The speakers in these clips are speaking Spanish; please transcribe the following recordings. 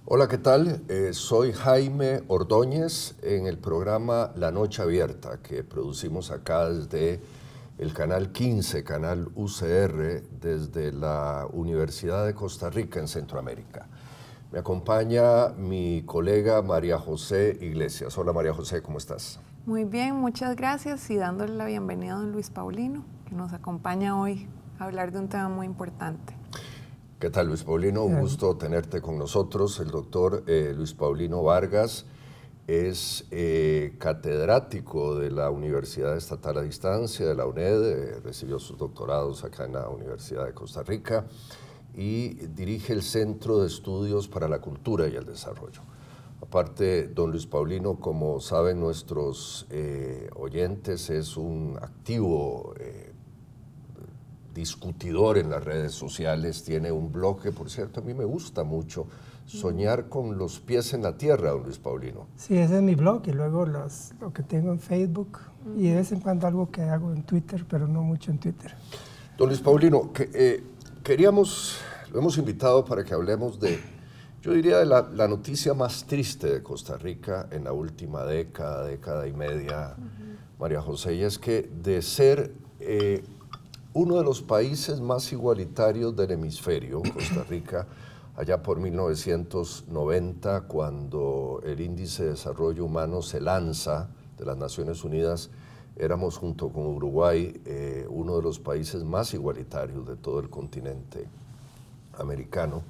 Hola, ¿qué tal? Soy Jaime Ordóñez en el programa La Noche Abierta que producimos acá desde el canal 15, canal UCR, desde la Universidad de Costa Rica en Centroamérica. Me acompaña mi colega María José Iglesias. Hola María José, ¿cómo estás? Muy bien, muchas gracias y dándole la bienvenida a don Luis Paulino, que nos acompaña hoy a hablar de un tema muy importante. ¿Qué tal, Luis Paulino? Un gusto tenerte con nosotros. El doctor Luis Paulino Vargas es catedrático de la Universidad Estatal a Distancia, de la UNED, recibió sus doctorados acá en la Universidad de Costa Rica y dirige el Centro de Estudios para la Cultura y el Desarrollo. Aparte, don Luis Paulino, como saben nuestros oyentes, es un activo discutidor en las redes sociales, tiene un blog que, por cierto, a mí me gusta mucho, Soñar con los pies en la tierra, don Luis Paulino. Sí, ese es mi blog y luego lo que tengo en Facebook y de vez en cuando algo que hago en Twitter, pero no mucho en Twitter. Don Luis Paulino, lo hemos invitado para que hablemos de, yo diría, de la noticia más triste de Costa Rica en la última década y media, María José, y es que de ser uno de los países más igualitarios del hemisferio, Costa Rica, allá por 1990, cuando el Índice de Desarrollo Humano se lanza de las Naciones Unidas, éramos junto con Uruguay uno de los países más igualitarios de todo el continente americano.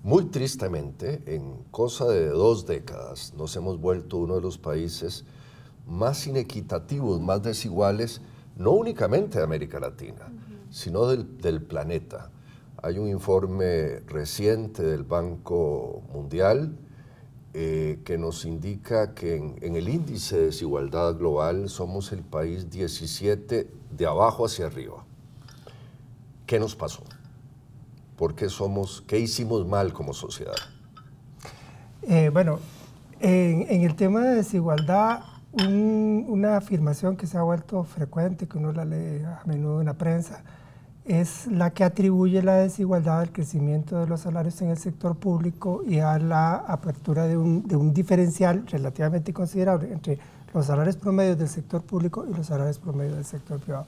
Muy tristemente, en cosa de 2 décadas, nos hemos vuelto uno de los países más inequitativos, más desiguales, no únicamente de América Latina, sino del planeta. Hay un informe reciente del Banco Mundial que nos indica que en el índice de desigualdad global somos el país 17 de abajo hacia arriba. ¿Qué nos pasó? ¿Qué hicimos mal como sociedad? Bueno, en el tema de desigualdad, una afirmación que se ha vuelto frecuente, que uno la lee a menudo en la prensa, es la que atribuye la desigualdad al crecimiento de los salarios en el sector público y a la apertura de un diferencial relativamente considerable entre los salarios promedios del sector público y los salarios promedios del sector privado.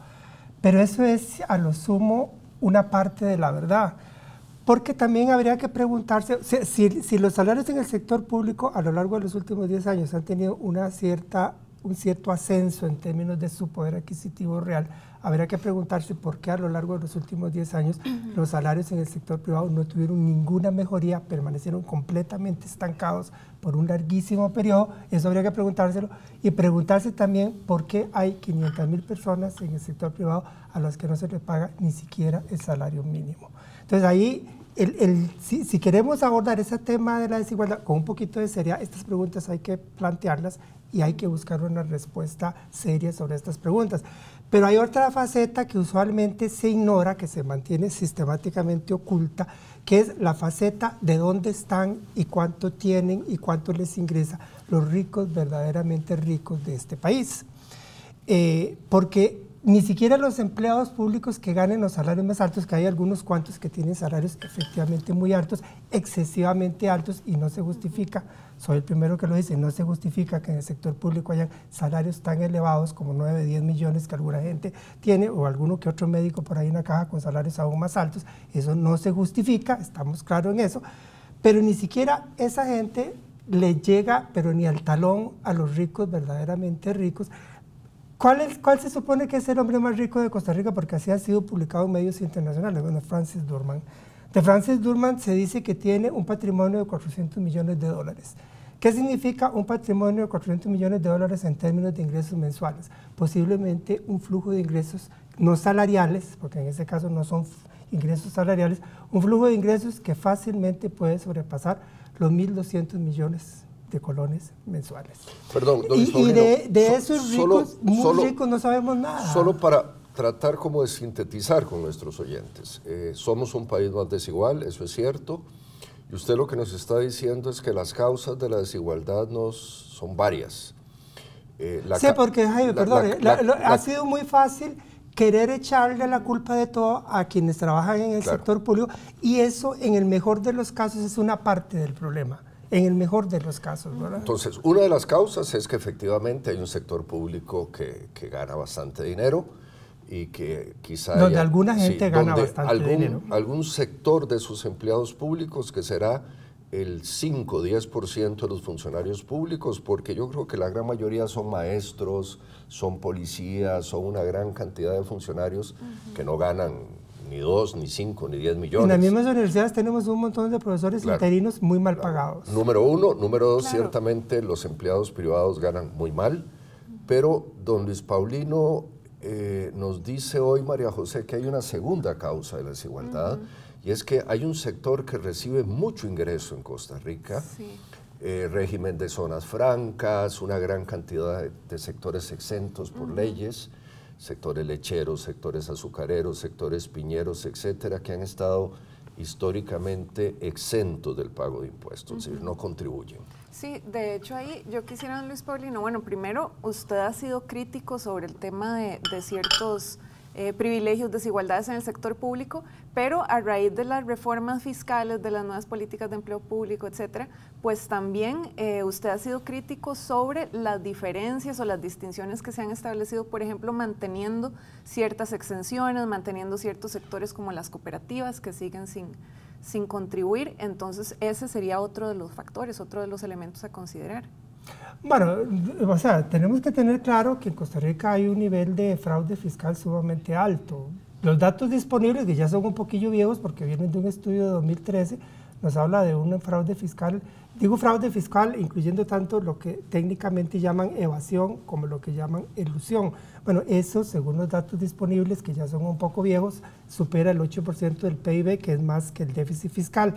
Pero eso es a lo sumo una parte de la verdad, porque también habría que preguntarse si los salarios en el sector público a lo largo de los últimos 10 años han tenido un cierto ascenso en términos de su poder adquisitivo real. Habría que preguntarse por qué a lo largo de los últimos 10 años los salarios en el sector privado no tuvieron ninguna mejoría, permanecieron completamente estancados por un larguísimo periodo. Eso habría que preguntárselo y preguntarse también por qué hay 500,000 personas en el sector privado a las que no se les paga ni siquiera el salario mínimo. Entonces ahí, si queremos abordar ese tema de la desigualdad con un poquito de seriedad, estas preguntas hay que plantearlas y hay que buscar una respuesta seria sobre estas preguntas. Pero hay otra faceta que usualmente se ignora, que se mantiene sistemáticamente oculta, que es la faceta de dónde están y cuánto tienen y cuánto les ingresa los ricos, verdaderamente ricos de este país. Porque ni siquiera los empleados públicos que ganen los salarios más altos, que hay algunos cuantos que tienen salarios efectivamente muy altos, excesivamente altos, y no se justifica, soy el primero que lo dice, no se justifica que en el sector público hayan salarios tan elevados como 9, 10 millones que alguna gente tiene, o alguno que otro médico por ahí en la caja con salarios aún más altos. Eso no se justifica, estamos claros en eso, pero ni siquiera esa gente le llega, pero ni al talón, a los ricos, verdaderamente ricos. ¿Cuál se supone que es el hombre más rico de Costa Rica? Porque así ha sido publicado en medios internacionales. Bueno, Francis Durman. De Francis Durman se dice que tiene un patrimonio de 400 millones de dólares. ¿Qué significa un patrimonio de 400 millones de dólares en términos de ingresos mensuales? Posiblemente un flujo de ingresos no salariales, porque en ese caso no son ingresos salariales, un flujo de ingresos que fácilmente puede sobrepasar los 1.200 millones de colones mensuales. Perdón, don Luis Paulino, de esos ricos, muy ricos, no sabemos nada. Solo para tratar como de sintetizar con nuestros oyentes. Somos un país más desigual, eso es cierto, y usted lo que nos está diciendo es que las causas de la desigualdad son varias. Sí, porque, Jaime, perdón, ha sido muy fácil querer echarle la culpa de todo a quienes trabajan en el sector público, y eso en el mejor de los casos es una parte del problema. en el mejor de los casos, ¿verdad? Entonces, una de las causas es que efectivamente hay un sector público que gana bastante dinero y que quizá... Donde alguna gente gana bastante dinero. Algún sector de sus empleados públicos que será el 5-10% de los funcionarios públicos, porque yo creo que la gran mayoría son maestros, son policías, son una gran cantidad de funcionarios que no ganan ni 2, ni 5, ni 10 millones. En las mismas universidades tenemos un montón de profesores interinos muy mal pagados. Número uno. Número dos, ciertamente los empleados privados ganan muy mal, pero don Luis Paulino nos dice hoy, María José, que hay una segunda causa de la desigualdad, y es que hay un sector que recibe mucho ingreso en Costa Rica, régimen de zonas francas, una gran cantidad de sectores exentos por leyes, sectores lecheros, sectores azucareros, sectores piñeros, etcétera, que han estado históricamente exentos del pago de impuestos, es decir, no contribuyen. Sí, de hecho ahí yo quisiera, Luis Paulino, bueno, primero usted ha sido crítico sobre el tema de ciertos privilegios, desigualdades en el sector público, pero a raíz de las reformas fiscales, de las nuevas políticas de empleo público, etcétera, pues también usted ha sido crítico sobre las diferencias o las distinciones que se han establecido, por ejemplo, manteniendo ciertas exenciones, manteniendo ciertos sectores como las cooperativas que siguen sin contribuir. Entonces ese sería otro de los factores, otro de los elementos a considerar. Bueno, o sea, tenemos que tener claro que en Costa Rica hay un nivel de fraude fiscal sumamente alto. Los datos disponibles, que ya son un poquillo viejos porque vienen de un estudio de 2013, nos habla de un fraude fiscal, digo fraude fiscal incluyendo tanto lo que técnicamente llaman evasión como lo que llaman elusión. Bueno, eso, según los datos disponibles, que ya son un poco viejos, supera el 8% del PIB, que es más que el déficit fiscal.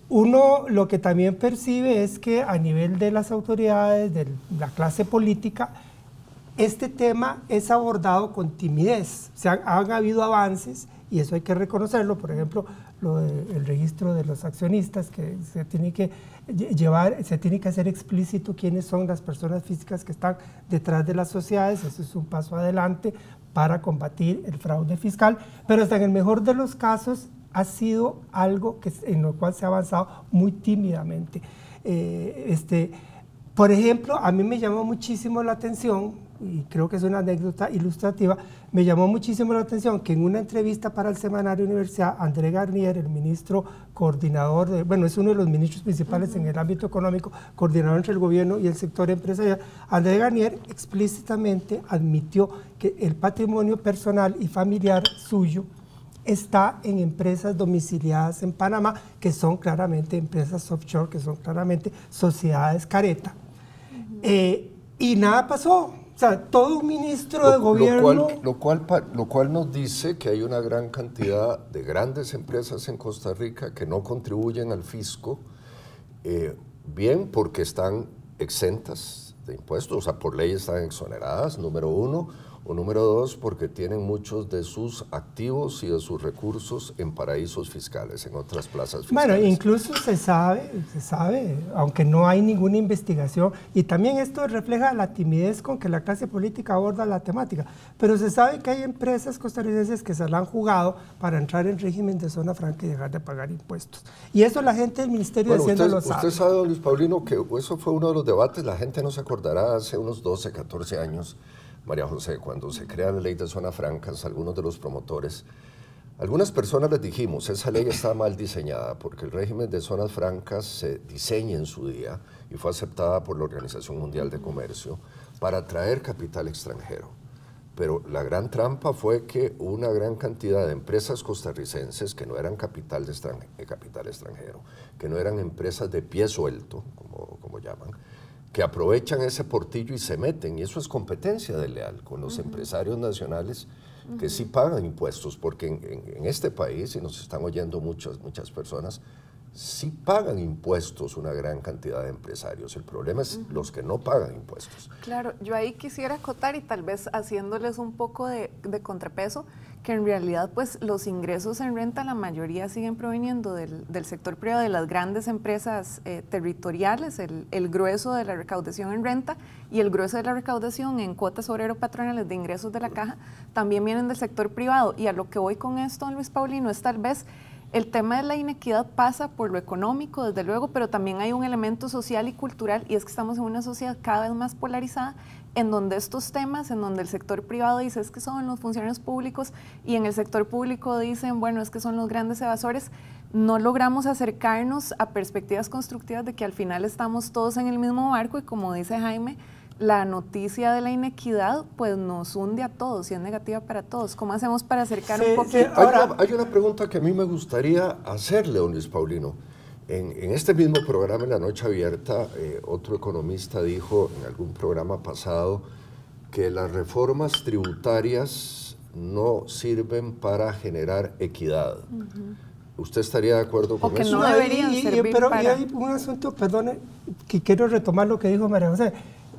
Uno lo que también percibe es que a nivel de las autoridades, de la clase política, este tema es abordado con timidez. O sea, han habido avances y eso hay que reconocerlo. Por ejemplo, el registro de los accionistas, que se tiene que llevar, se tiene que hacer explícito quiénes son las personas físicas que están detrás de las sociedades. Eso es un paso adelante para combatir el fraude fiscal, pero hasta en el mejor de los casos ha sido algo en lo cual se ha avanzado muy tímidamente. Por ejemplo, a mí me llamó muchísimo la atención, y creo que es una anécdota ilustrativa, me llamó muchísimo la atención que en una entrevista para el semanario Universidad, André Garnier, el ministro coordinador, es uno de los ministros principales en el ámbito económico, coordinador entre el gobierno y el sector empresarial, André Garnier explícitamente admitió que el patrimonio personal y familiar suyo está en empresas domiciliadas en Panamá, que son claramente empresas offshore, que son claramente sociedades careta. Y nada pasó. O sea, todo un ministro de gobierno... Lo cual nos dice que hay una gran cantidad de grandes empresas en Costa Rica que no contribuyen al fisco, bien porque están exentas de impuestos, o sea, por ley están exoneradas, número uno, o número dos, porque tienen muchos de sus activos y de sus recursos en paraísos fiscales, en otras plazas fiscales. Bueno, incluso se sabe, aunque no hay ninguna investigación, y también esto refleja la timidez con que la clase política aborda la temática, pero se sabe que hay empresas costarricenses que se la han jugado para entrar en régimen de zona franca y dejar de pagar impuestos. Y eso la gente del Ministerio de Hacienda lo sabe. Usted sabe, don Luis Paulino, que eso fue uno de los debates, la gente no se acordará, hace unos 12, 14 años, María José, cuando se crea la ley de zonas francas, algunos de los promotores, algunas personas les dijimos, esa ley está mal diseñada porque el régimen de zonas francas se diseña en su día y fue aceptada por la Organización Mundial de Comercio para atraer capital extranjero. Pero la gran trampa fue que una gran cantidad de empresas costarricenses que no eran capital extranjero, que no eran empresas de pie suelto, como llaman, que aprovechan ese portillo y se meten, y eso es competencia desleal con los empresarios nacionales que sí pagan impuestos, porque en este país, y nos están oyendo muchas personas, sí pagan impuestos una gran cantidad de empresarios. El problema es los que no pagan impuestos. Claro, yo ahí quisiera acotar y tal vez haciéndoles un poco de contrapeso, que en realidad pues los ingresos en renta la mayoría siguen proveniendo del sector privado, de las grandes empresas territoriales, el grueso de la recaudación en renta y el grueso de la recaudación en cuotas obrero-patronales de ingresos de la caja también vienen del sector privado. Y a lo que voy con esto, don Luis Paulino, es tal vez El tema de la inequidad pasa por lo económico, desde luego, pero también hay un elemento social y cultural, y es que estamos en una sociedad cada vez más polarizada, en donde estos temas, en donde el sector privado dice es que son los funcionarios públicos y en el sector público dicen, bueno, es que son los grandes evasores, no logramos acercarnos a perspectivas constructivas de que al final estamos todos en el mismo barco y como dice Jaime, la noticia de la inequidad pues nos hunde a todos y es negativa para todos. ¿Cómo hacemos para acercar un poquito? Sí, hay una pregunta que a mí me gustaría hacerle, don Luis Paulino. En este mismo programa, en La Noche Abierta, otro economista dijo en algún programa pasado que las reformas tributarias no sirven para generar equidad. ¿Usted estaría de acuerdo con eso? No deberían servir pero para... y hay un asunto, perdone, que quiero retomar lo que dijo María José.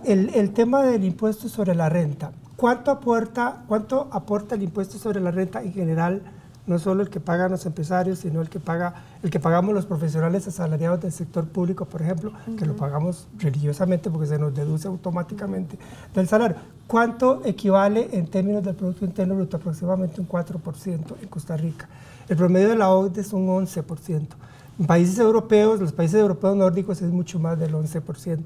El tema del impuesto sobre la renta. ¿Cuánto aporta el impuesto sobre la renta en general? No solo el que pagan los empresarios, sino el que pagamos los profesionales asalariados del sector público, por ejemplo, que lo pagamos religiosamente porque se nos deduce automáticamente del salario. ¿Cuánto equivale en términos del Producto Interno Bruto? Aproximadamente un 4% en Costa Rica. El promedio de la OCDE es un 11%. En países europeos, los países europeos nórdicos es mucho más del 11%.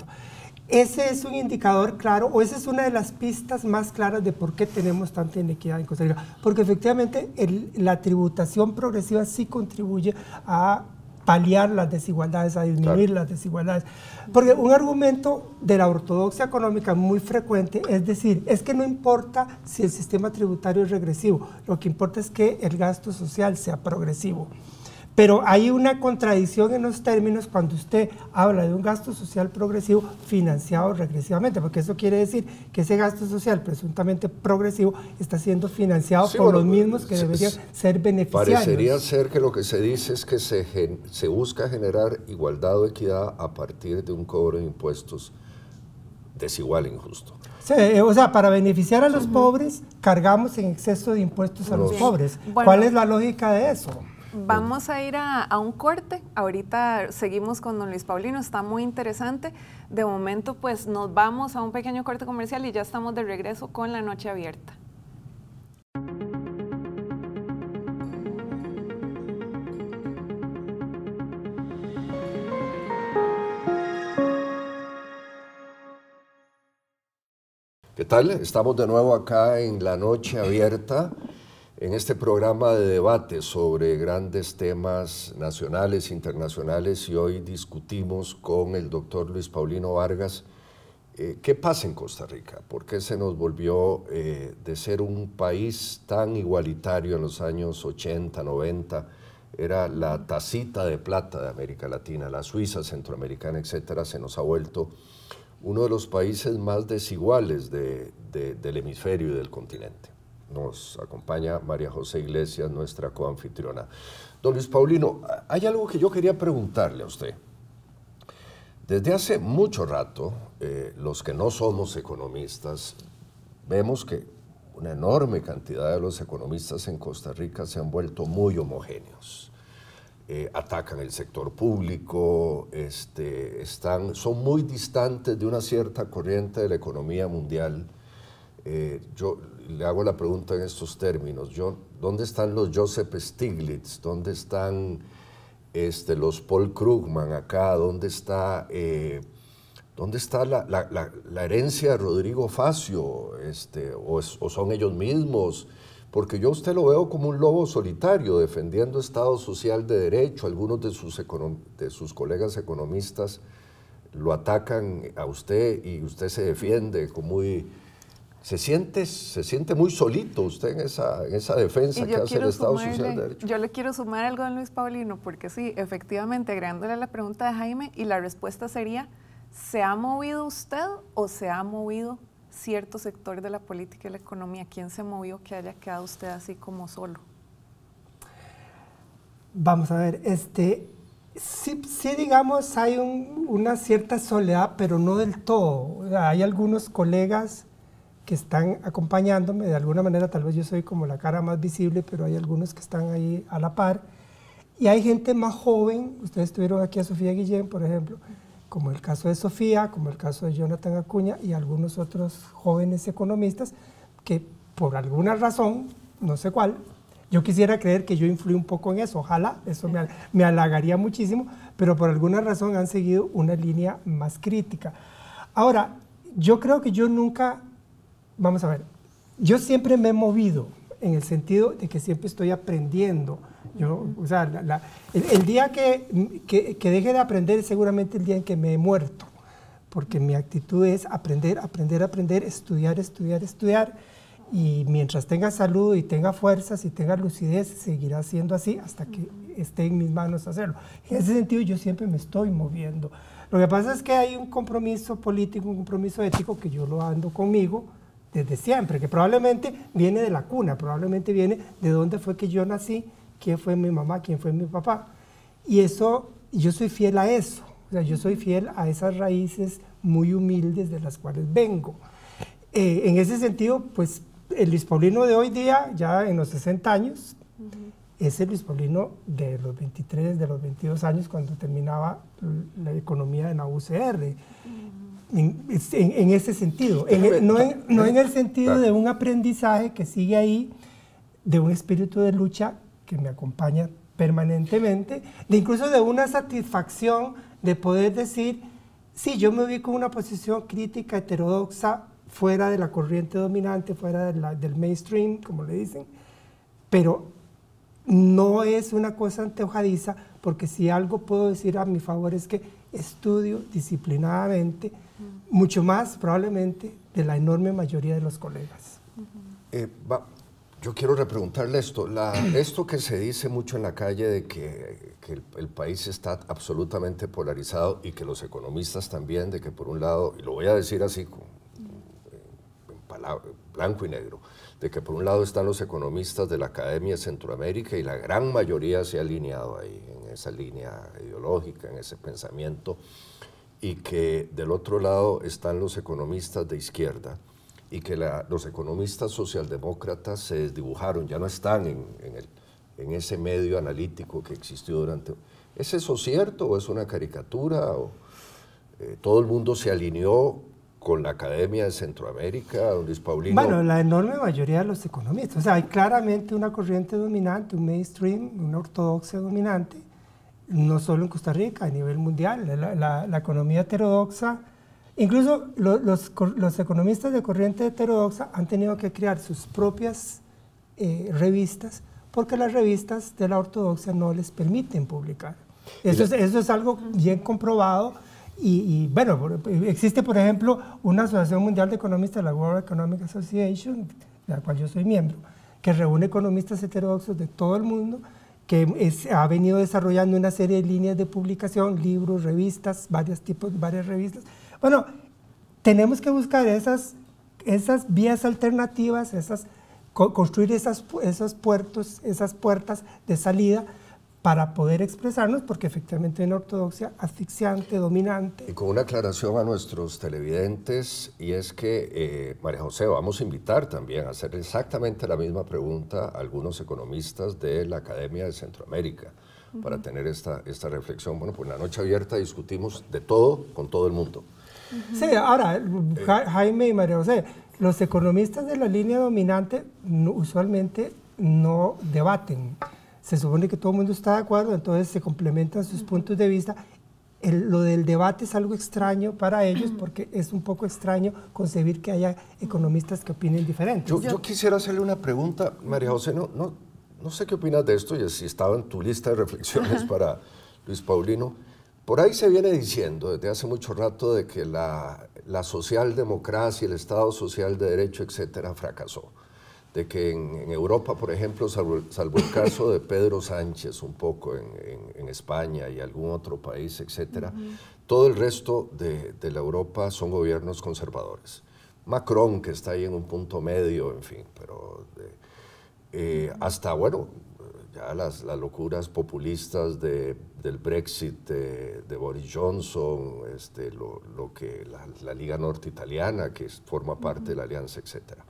Ese es un indicador claro, o esa es una de las pistas más claras de por qué tenemos tanta inequidad en Costa Rica. Porque efectivamente la tributación progresiva sí contribuye a paliar las desigualdades, a disminuir las desigualdades. Porque un argumento de la ortodoxia económica muy frecuente es decir, es que no importa si el sistema tributario es regresivo, lo que importa es que el gasto social sea progresivo. Pero hay una contradicción en los términos cuando usted habla de un gasto social progresivo financiado regresivamente, porque eso quiere decir que ese gasto social presuntamente progresivo está siendo financiado por los mismos que deberían ser beneficiarios. Parecería ser que lo que se dice es que se busca generar igualdad o equidad a partir de un cobro de impuestos desigual e injusto. Sí, o sea, para beneficiar a los pobres, cargamos en exceso de impuestos a los pobres. Bueno, ¿cuál es la lógica de eso? Vamos a ir a un corte, ahorita seguimos con don Luis Paulino, está muy interesante. De momento pues nos vamos a un pequeño corte comercial y ya estamos de regreso con La Noche Abierta. ¿Qué tal? Estamos de nuevo acá en La Noche Abierta, en este programa de debate sobre grandes temas nacionales, internacionales, y hoy discutimos con el doctor Luis Paulino Vargas qué pasa en Costa Rica, por qué se nos volvió de ser un país tan igualitario en los años 80, 90, era la tacita de plata de América Latina, la Suiza, centroamericana, etcétera, se nos ha vuelto uno de los países más desiguales del hemisferio y del continente. Nos acompaña María José Iglesias, nuestra coanfitriona. Don Luis Paulino, hay algo que yo quería preguntarle a usted. Desde hace mucho rato, los que no somos economistas, vemos que una enorme cantidad de los economistas en Costa Rica se han vuelto muy homogéneos. Atacan el sector público, son muy distantes de una cierta corriente de la economía mundial. Yo le hago la pregunta en estos términos. ¿Dónde están los Joseph Stiglitz? ¿Dónde están los Paul Krugman acá? ¿Dónde está la herencia de Rodrigo Facio? ¿O son ellos mismos? Porque yo a usted lo veo como un lobo solitario, defendiendo Estado social de derecho. Algunos de sus colegas economistas lo atacan a usted y usted se defiende con muy... Se siente muy solito usted en esa defensa que hace el Estado social de derecho. Yo le quiero sumar algo a Luis Paulino, porque sí, efectivamente, agregándole a la pregunta de Jaime, y la respuesta sería, ¿se ha movido usted o se ha movido cierto sector de la política y la economía? ¿Quién se movió que haya quedado usted así como solo? Vamos a ver, sí digamos, hay una cierta soledad, pero no del todo. Hay algunos colegas que están acompañándome, de alguna manera tal vez yo soy como la cara más visible, pero hay algunos que están ahí a la par, y hay gente más joven. Ustedes tuvieron aquí a Sofía Guillén, por ejemplo, como el caso de Sofía, como el caso de Jonathan Acuña y algunos otros jóvenes economistas que por alguna razón, no sé cuál, Yo quisiera creer que yo influí un poco en eso, ojalá, eso me halagaría muchísimo, pero por alguna razón han seguido una línea más crítica. Ahora, yo creo que yo nunca, vamos a ver, yo siempre me he movido en el sentido de que siempre estoy aprendiendo. Yo, o sea, el día que deje de aprender es seguramente el día en que me he muerto, porque mi actitud es aprender, aprender, aprender, estudiar, estudiar, estudiar, y mientras tenga salud y tenga fuerzas y tenga lucidez, seguirá siendo así hasta que esté en mis manos hacerlo. En ese sentido yo siempre me estoy moviendo. Lo que pasa es que hay un compromiso político, un compromiso ético que yo lo ando conmigo desde siempre, que probablemente viene de la cuna, probablemente viene de dónde fue que yo nací, quién fue mi mamá, quién fue mi papá. Y eso, yo soy fiel a eso, o sea, yo soy fiel a esas raíces muy humildes de las cuales vengo. En ese sentido, pues, el Luis Paulino de hoy día, ya en los 60 años, es el Luis Paulino de los 23, de los 22 años, cuando terminaba la economía en la UCR. En ese sentido, no en el sentido de un aprendizaje que sigue ahí, de un espíritu de lucha que me acompaña permanentemente, de incluso de una satisfacción de poder decir, sí, yo me ubico en una posición crítica, heterodoxa, fuera de la corriente dominante, fuera del mainstream, como le dicen, pero no es una cosa antojadiza, porque si algo puedo decir a mi favor es que estudio disciplinadamente, mucho más probablemente de la enorme mayoría de los colegas. Yo quiero repreguntarle esto, esto que se dice mucho en la calle de que el país está absolutamente polarizado y que los economistas también, de que por un lado, y lo voy a decir así, blanco y negro, de que por un lado están los economistas de la Academia de Centroamérica y la gran mayoría se ha alineado ahí, en esa línea ideológica, en ese pensamiento, y que del otro lado están los economistas de izquierda y que los economistas socialdemócratas se desdibujaron, ya no están en ese medio analítico que existió durante... ¿Es eso cierto o es una caricatura? O, ¿todo el mundo se alineó con la Academia de Centroamérica, don Luis Paulino? Bueno, la enorme mayoría de los economistas. O sea, hay claramente una corriente dominante, un mainstream, una ortodoxia dominante, no solo en Costa Rica, a nivel mundial. La economía heterodoxa, incluso los economistas de corriente heterodoxa han tenido que crear sus propias revistas, porque las revistas de la ortodoxia no les permiten publicar. Eso es algo bien comprobado. Y bueno, existe, por ejemplo, una Asociación Mundial de Economistas, la World Economic Association, de la cual yo soy miembro, que reúne economistas heterodoxos de todo el mundo, que ha venido desarrollando una serie de líneas de publicación, libros, revistas, varias revistas. Bueno, tenemos que buscar esas vías alternativas, construir esas puertas de salida para poder expresarnos, porque efectivamente hay una ortodoxia asfixiante, dominante. Y con una aclaración a nuestros televidentes, y es que, María José, vamos a invitar también a hacer exactamente la misma pregunta a algunos economistas de la Academia de Centroamérica, para tener esta reflexión. Bueno, pues en la noche abierta discutimos de todo con todo el mundo. Sí, ahora, Jaime y María José, los economistas de la línea dominante usualmente no debaten. Se supone que todo el mundo está de acuerdo, entonces se complementan sus puntos de vista. Lo del debate es algo extraño para ellos, porque es un poco extraño concebir que haya economistas que opinen diferente. Yo quisiera hacerle una pregunta, María José, no sé qué opinas de esto, y si estaba en tu lista de reflexiones para Luis Paulino. Por ahí se viene diciendo desde hace mucho rato de que la socialdemocracia, el Estado social de derecho, etcétera, fracasó. De que en Europa, por ejemplo, salvo el caso de Pedro Sánchez, un poco en España y algún otro país, etcétera, todo el resto de la Europa son gobiernos conservadores. Macron, que está ahí en un punto medio, en fin, pero hasta, bueno, ya las locuras populistas del Brexit, de Boris Johnson, lo que la Liga Norte Italiana, que forma parte de la alianza, etcétera.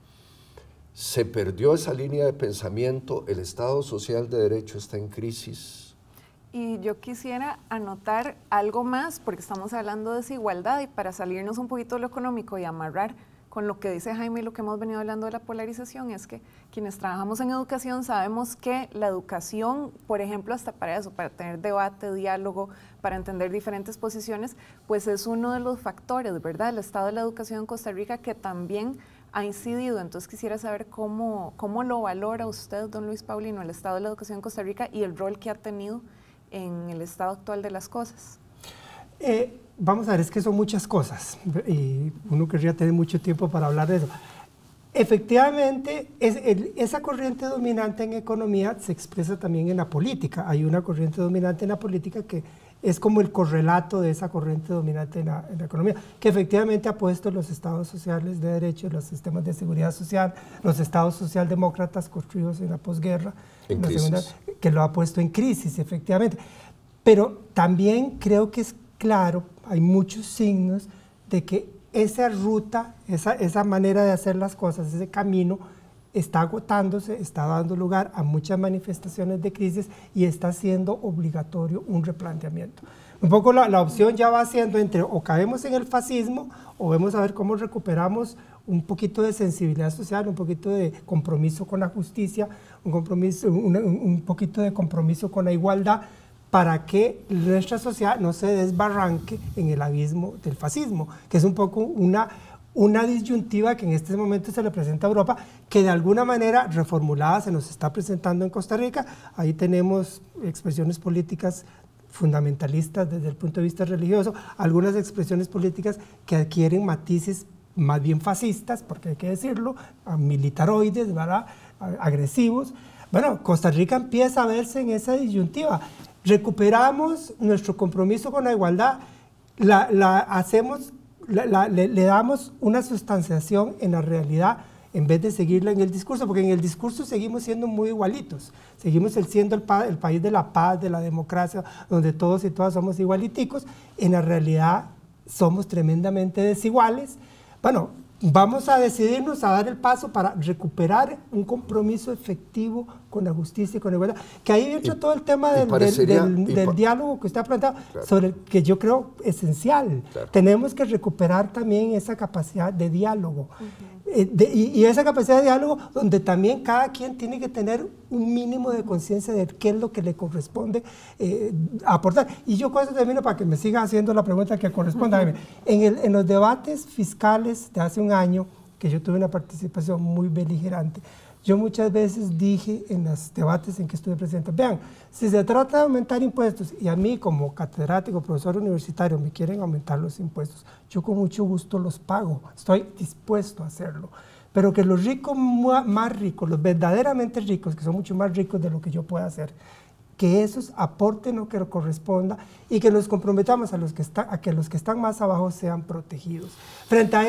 ¿Se perdió esa línea de pensamiento? ¿El Estado social de derecho está en crisis? Y yo quisiera anotar algo más, porque estamos hablando de desigualdad, y para salirnos un poquito de lo económico y amarrar con lo que dice Jaime y lo que hemos venido hablando de la polarización, es que quienes trabajamos en educación sabemos que la educación, por ejemplo, hasta para eso, para tener debate, diálogo, para entender diferentes posiciones, pues es uno de los factores, ¿verdad?, el estado de la educación en Costa Rica que también ha incidido. Entonces quisiera saber cómo lo valora usted, don Luis Paulino, el estado de la educación en Costa Rica y el rol que ha tenido en el estado actual de las cosas. Vamos a ver, es que son muchas cosas y uno querría tener mucho tiempo para hablar de eso. Efectivamente, esa corriente dominante en economía se expresa también en la política. Hay una corriente dominante en la política que es como el correlato de esa corriente dominante en la economía, que efectivamente ha puesto los estados sociales de derecho, los sistemas de seguridad social, los estados socialdemócratas construidos en la posguerra, que lo ha puesto en crisis, efectivamente. Pero también creo que es claro, hay muchos signos de que esa ruta, esa manera de hacer las cosas, ese camino, está agotándose, está dando lugar a muchas manifestaciones de crisis y está haciendo obligatorio un replanteamiento. Un poco la opción ya va siendo entre o caemos en el fascismo o vemos a ver cómo recuperamos un poquito de sensibilidad social, un poquito de compromiso con la justicia, un poquito de compromiso con la igualdad, para que nuestra sociedad no se desbarranque en el abismo del fascismo, que es un poco una disyuntiva que en este momento se le presenta a Europa, que de alguna manera reformulada se nos está presentando en Costa Rica. Ahí tenemos expresiones políticas fundamentalistas desde el punto de vista religioso, algunas expresiones políticas que adquieren matices más bien fascistas, porque hay que decirlo, militaroides, ¿verdad?, agresivos. Bueno, Costa Rica empieza a verse en esa disyuntiva. Recuperamos nuestro compromiso con la igualdad, le damos una sustanciación en la realidad en vez de seguirla en el discurso, porque en el discurso seguimos siendo muy igualitos, seguimos siendo el país de la paz, de la democracia, donde todos y todas somos igualiticos. En la realidad somos tremendamente desiguales. Bueno, vamos a decidirnos a dar el paso para recuperar un compromiso efectivo con la justicia y con la igualdad, que ahí entra todo el tema del diálogo que usted ha planteado, claro, sobre el que yo creo esencial. Claro. Tenemos que recuperar también esa capacidad de diálogo. Y esa capacidad de diálogo donde también cada quien tiene que tener un mínimo de conciencia de qué es lo que le corresponde aportar. Y yo con eso termino para que me siga haciendo la pregunta que corresponda. En los debates fiscales de hace un año, que yo tuve una participación muy beligerante, yo muchas veces dije en los debates en que estuve presente, vean, si se trata de aumentar impuestos y a mí como catedrático, profesor universitario, me quieren aumentar los impuestos, yo con mucho gusto los pago, estoy dispuesto a hacerlo. Pero que los ricos más ricos, los verdaderamente ricos, que son mucho más ricos de lo que yo pueda hacer, que esos aporten lo que corresponda y que nos comprometamos a que los que están más abajo sean protegidos. Frente a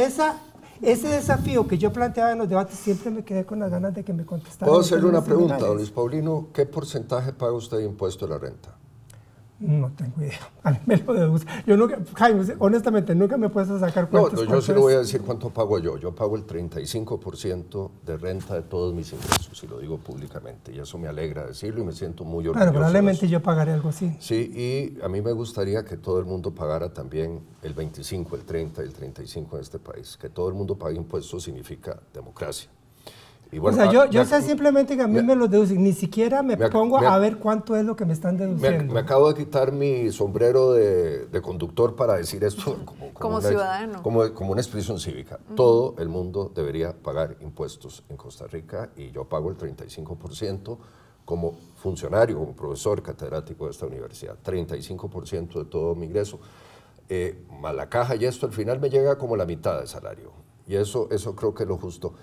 ese desafío que yo planteaba en los debates, siempre me quedé con las ganas de que me contestaran. ¿Puedo hacerle una pregunta, don Luis Paulino? ¿Qué porcentaje paga usted de impuesto de la renta? No tengo idea, a mí me lo deduce. Yo nunca, Jaime, honestamente, nunca me he puesto a sacar cuentas. No, yo sí le voy a decir cuánto pago yo. Yo pago el 35% de renta de todos mis ingresos, y lo digo públicamente, y eso me alegra decirlo y me siento muy orgulloso. Claro, probablemente yo pagaré algo así. Sí, y a mí me gustaría que todo el mundo pagara también el 25, el 30 y el 35 en este país. Que todo el mundo pague impuestos significa democracia. Y bueno, o sea, yo sé simplemente que a mí me lo deducen, ni siquiera me pongo a ver cuánto es lo que me están deduciendo. Me acabo de quitar mi sombrero de conductor para decir esto como ciudadano. Como una expresión cívica. Todo el mundo debería pagar impuestos en Costa Rica y yo pago el 35% como funcionario, como profesor catedrático de esta universidad. 35% de todo mi ingreso. Más la caja y esto al final me llega como la mitad de salario. Y eso creo que es lo justo.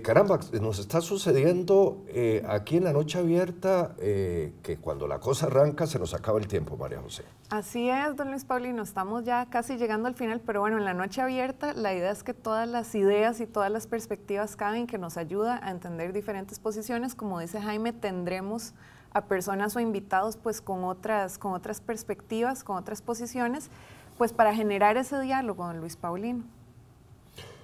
Caramba, nos está sucediendo aquí en La Noche Abierta que cuando la cosa arranca se nos acaba el tiempo, María José. Así es, don Luis Paulino, estamos ya casi llegando al final, pero bueno, en La Noche Abierta la idea es que todas las ideas y todas las perspectivas caben, que nos ayuda a entender diferentes posiciones. Como dice Jaime, tendremos a personas o invitados pues con otras perspectivas, con otras posiciones, pues para generar ese diálogo, don Luis Paulino.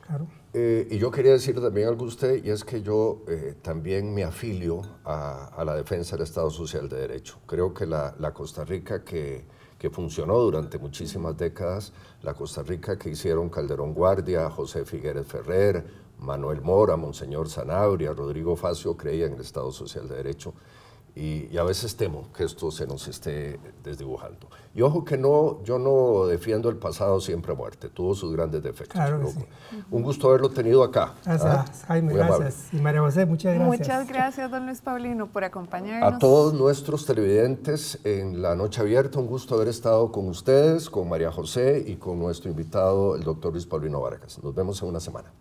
Claro. Y yo quería decir también algo a usted, y es que yo también me afilio a la defensa del Estado Social de Derecho. Creo que la Costa Rica que que funcionó durante muchísimas décadas, la Costa Rica que hicieron Calderón Guardia, José Figueres Ferrer, Manuel Mora, Monseñor Sanabria, Rodrigo Facio, creía en el Estado Social de Derecho. Y a veces temo que esto se nos esté desdibujando. Y ojo que yo no defiendo el pasado siempre a muerte, tuvo sus grandes defectos. Claro que sí. Un gusto haberlo tenido acá. Gracias, Jaime, Muy amable. gracias. Y María José, muchas gracias. Muchas gracias, don Luis Paulino, por acompañarnos. A todos nuestros televidentes en La Noche Abierta, un gusto haber estado con ustedes, con María José y con nuestro invitado, el doctor Luis Paulino Vargas. Nos vemos en una semana.